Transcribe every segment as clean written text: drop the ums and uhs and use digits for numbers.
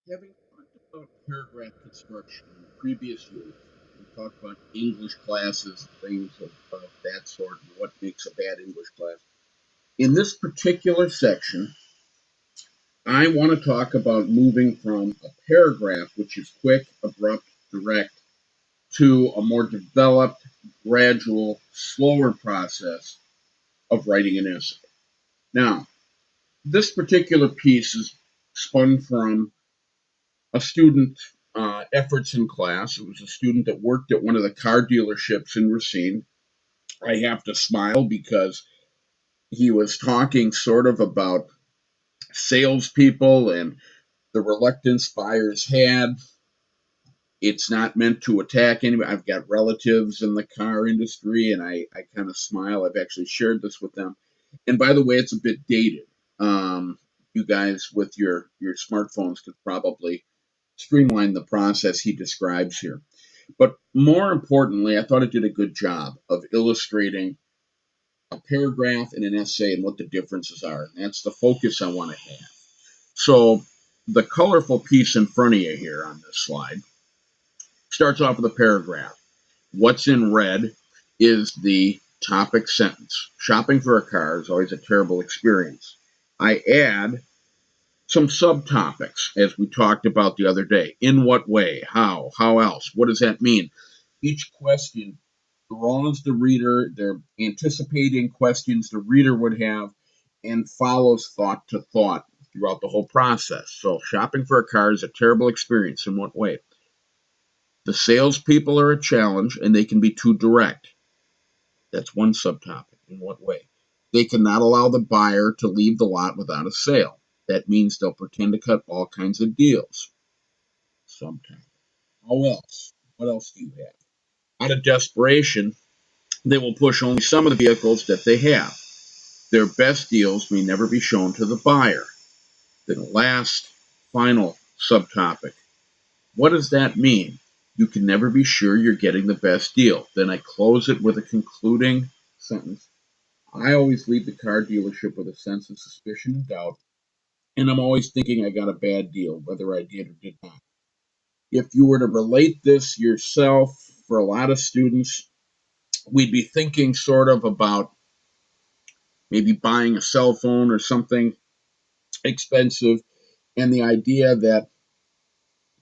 Having talked about paragraph construction in previous years, we talked about English classes, things of that sort, and what makes a bad English class. In this particular section, I want to talk about moving from a paragraph, which is quick, abrupt, direct, to a more developed, gradual, slower process of writing an essay. Now, this particular piece is spun from a student efforts in class. It was a student that worked at one of the car dealerships in Racine. I have to smile because he was talking sort of about salespeople and the reluctance buyers had. It's not meant to attack anybody. I've got relatives in the car industry, and I kind of smile. I've actually shared this with them. And by the way, it's a bit dated. You guys with your smartphones could probably streamline the process he describes here. But more importantly, I thought it did a good job of illustrating a paragraph and an essay and what the differences are. And that's the focus I want to have. So the colorful piece in front of you here on this slide starts off with a paragraph. What's in red is the topic sentence. Shopping for a car is always a terrible experience. I add some subtopics, as we talked about the other day. In what way? How? How else? What does that mean? Each question draws the reader, they're anticipating questions the reader would have, and follows thought to thought throughout the whole process. So, shopping for a car is a terrible experience. In what way? The salespeople are a challenge and they can be too direct. That's one subtopic. In what way? They cannot allow the buyer to leave the lot without a sale. That means they'll pretend to cut all kinds of deals. Sometimes. How else? What else do you have? Out of desperation, they will push only some of the vehicles that they have. Their best deals may never be shown to the buyer. Then, last, final subtopic. What does that mean? You can never be sure you're getting the best deal. Then I close it with a concluding sentence. I always leave the car dealership with a sense of suspicion and doubt, and I'm always thinking I got a bad deal, whether I did or did not. If you were to relate this yourself for a lot of students, we'd be thinking sort of about maybe buying a cell phone or something expensive, and the idea that,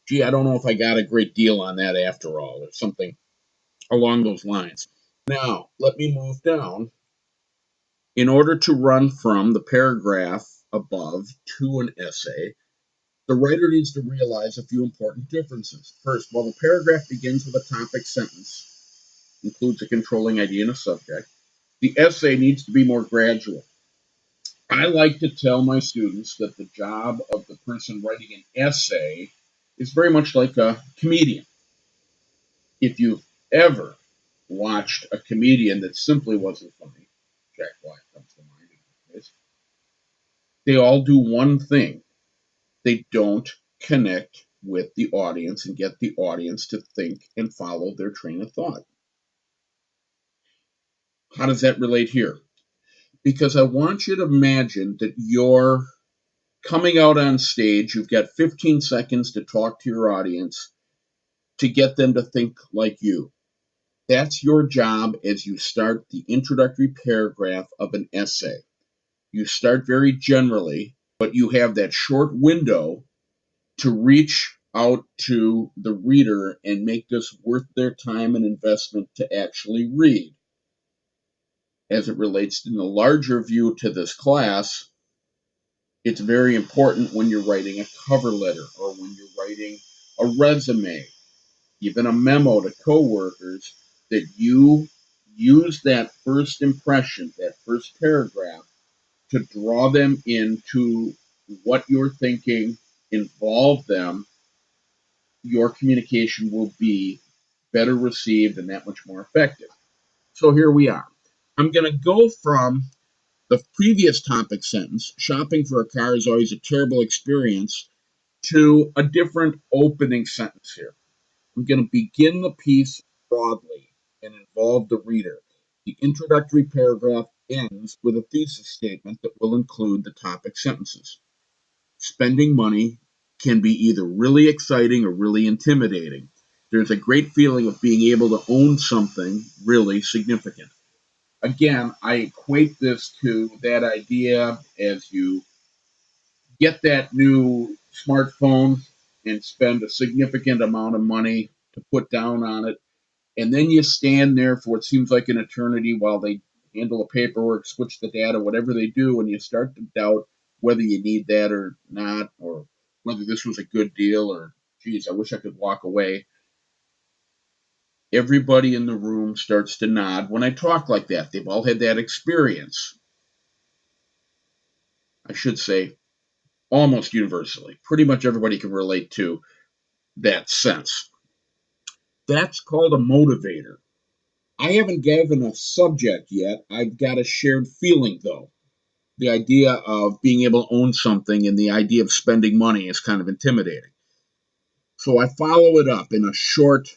gee, I don't know if I got a great deal on that after all, or something along those lines. Now, let me move down. In order to run from the paragraph above to an essay, the writer needs to realize a few important differences. First, while the paragraph begins with a topic sentence, includes a controlling idea and a subject, the essay needs to be more gradual. I like to tell my students that the job of the person writing an essay is very much like a comedian. If you've ever watched a comedian that simply wasn't funny, Jack Black comes to mind in this, they all do one thing. They don't connect with the audience and get the audience to think and follow their train of thought. How does that relate here? Because I want you to imagine that you're coming out on stage, you've got 15 seconds to talk to your audience to get them to think like you. That's your job as you start the introductory paragraph of an essay. You start very generally, but you have that short window to reach out to the reader and make this worth their time and investment to actually read. As it relates in the larger view to this class, it's very important when you're writing a cover letter or when you're writing a resume, even a memo to coworkers, that you use that first impression, that first paragraph, to draw them into what you're thinking, involve them. Your communication will be better received and that much more effective. So here we are. I'm going to go from the previous topic sentence, shopping for a car is always a terrible experience, to a different opening sentence here. I'm going to begin the piece broadly and involve the reader. The introductory paragraph ends with a thesis statement that will include the topic sentences. Spending money can be either really exciting or really intimidating. There's a great feeling of being able to own something really significant. Again, I equate this to that idea as you get that new smartphone and spend a significant amount of money to put down on it, and then you stand there for what seems like an eternity while they handle the paperwork, switch the data, whatever they do, and you start to doubt whether you need that or not, or whether this was a good deal, or geez, I wish I could walk away. Everybody in the room starts to nod when I talk like that. They've all had that experience. I should say almost universally. Pretty much everybody can relate to that sense. That's called a motivator. I haven't given a subject yet. I've got a shared feeling, though. The idea of being able to own something and the idea of spending money is kind of intimidating. So I follow it up in a short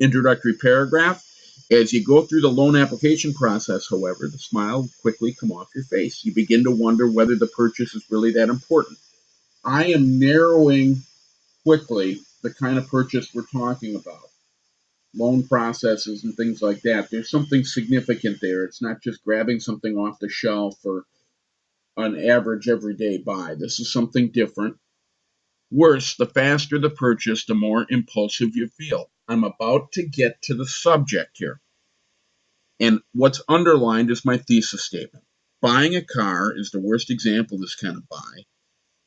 introductory paragraph. As you go through the loan application process, however, the smile will quickly come off your face. You begin to wonder whether the purchase is really that important. I am narrowing quickly the kind of purchase we're talking about. Loan processes and things like that. There's something significant there. It's not just grabbing something off the shelf for an average everyday buy. This is something different. Worse, the faster the purchase, the more impulsive you feel. I'm about to get to the subject here. And what's underlined is my thesis statement. Buying a car is the worst example of this kind of buy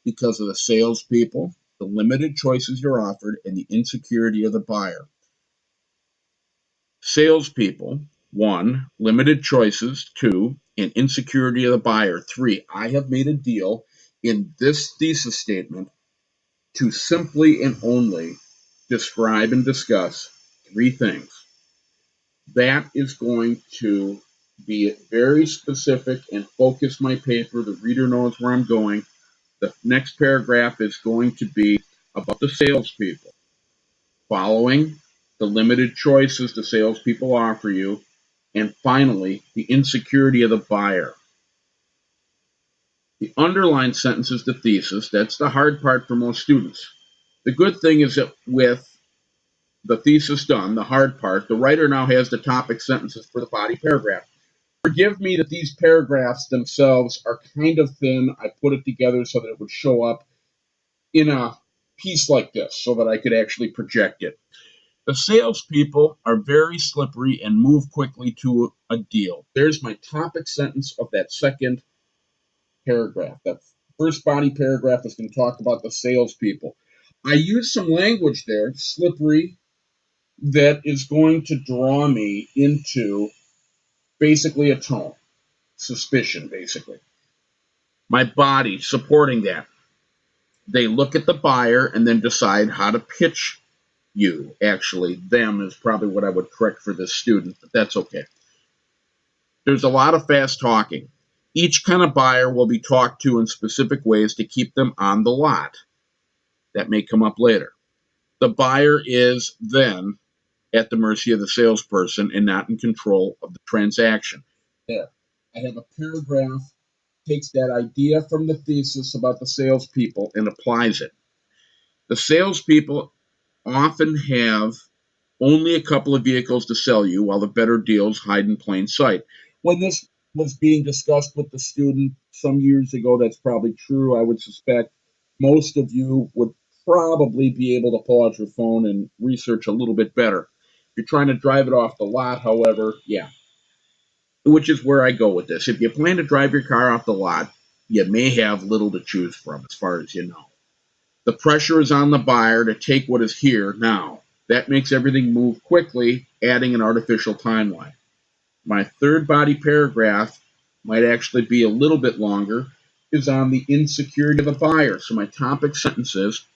because of the salespeople, the limited choices you're offered, and the insecurity of the buyer. Salespeople, one, limited choices, two, and insecurity of the buyer, three. I have made a deal in this thesis statement to simply and only describe and discuss three things. That is going to be very specific and focus my paper. The reader knows where I'm going. The next paragraph is going to be about the salespeople. Following, the limited choices the salespeople offer you. And finally, the insecurity of the buyer. The underlined sentence is the thesis. That's the hard part for most students. The good thing is that with the thesis done, the hard part, the writer now has the topic sentences for the body paragraph. Forgive me that these paragraphs themselves are kind of thin. I put it together so that it would show up in a piece like this so that I could actually project it. The salespeople are very slippery and move quickly to a deal. There's my topic sentence of that second paragraph. That first body paragraph is going to talk about the salespeople. I use some language there, slippery, that is going to draw me into basically a tone, suspicion, basically. My body supporting that. They look at the buyer and then decide how to pitch you. Actually, them is probably what I would correct for this student, but that's okay. There's a lot of fast talking. Each kind of buyer will be talked to in specific ways to keep them on the lot. That may come up later. The buyer is then at the mercy of the salesperson and not in control of the transaction. There. I have a paragraph, takes that idea from the thesis about the salespeople and applies it. The salespeople often have only a couple of vehicles to sell you, while the better deals hide in plain sight. When this was being discussed with the student some years ago, that's probably true. I would suspect most of you would probably be able to pull out your phone and research a little bit better. If you're trying to drive it off the lot, however, yeah, which is where I go with this. If you plan to drive your car off the lot, you may have little to choose from, as far as you know. The pressure is on the buyer to take what is here now. That makes everything move quickly, adding an artificial timeline. My third body paragraph might actually be a little bit longer, is on the insecurity of the buyer. So my topic sentence is,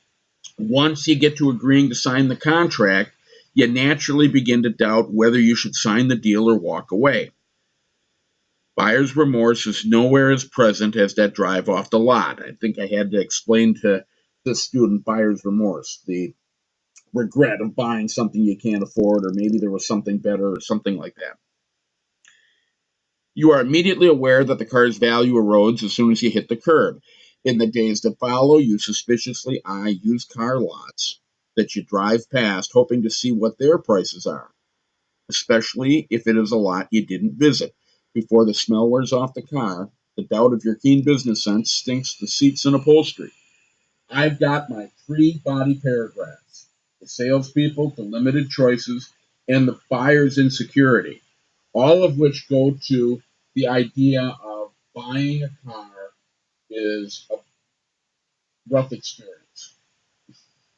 once you get to agreeing to sign the contract, you naturally begin to doubt whether you should sign the deal or walk away. Buyer's remorse is nowhere as present as that drive off the lot. I think I had to explain to this student buyer's remorse, the regret of buying something you can't afford, or maybe there was something better, or something like that. You are immediately aware that the car's value erodes as soon as you hit the curb. In the days that follow, you suspiciously eye used car lots that you drive past, hoping to see what their prices are, especially if it is a lot you didn't visit. Before the smell wears off the car, the doubt of your keen business sense stinks the seats and upholstery. I've got my three body paragraphs: the salespeople, the limited choices, and the buyer's insecurity, all of which go to the idea of buying a car is a rough experience.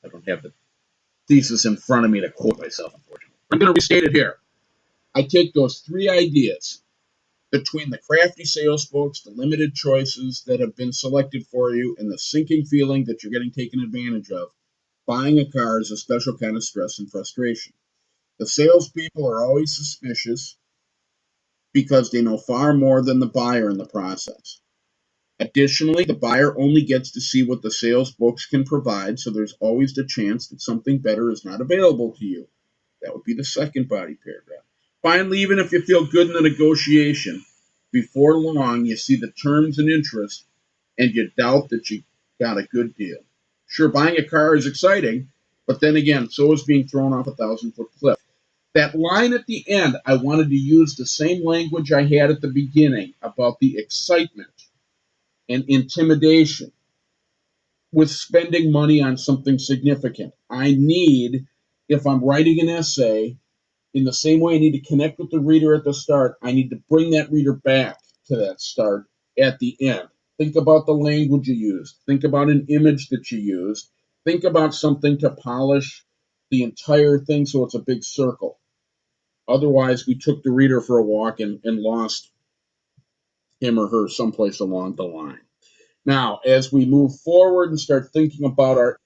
I don't have the thesis in front of me to quote myself, unfortunately. I'm going to restate it here. I take those three ideas between the crafty sales folks, the limited choices that have been selected for you, and the sinking feeling that you're getting taken advantage of. Buying a car is a special kind of stress and frustration. The salespeople are always suspicious because they know far more than the buyer in the process. Additionally, the buyer only gets to see what the sales books can provide, so there's always the chance that something better is not available to you. That would be the second body paragraph. Finally, even if you feel good in the negotiation, before long you see the terms and interest and you doubt that you got a good deal. Sure, buying a car is exciting, but then again, so is being thrown off a 1,000-foot cliff. That line at the end, I wanted to use the same language I had at the beginning about the excitement and intimidation with spending money on something significant. I need, if I'm writing an essay, in the same way I need to connect with the reader at the start, I need to bring that reader back to that start at the end. Think about the language you used. Think about an image that you used. Think about something to polish the entire thing so it's a big circle. Otherwise, we took the reader for a walk and lost him or her someplace along the line. Now, as we move forward and start thinking about our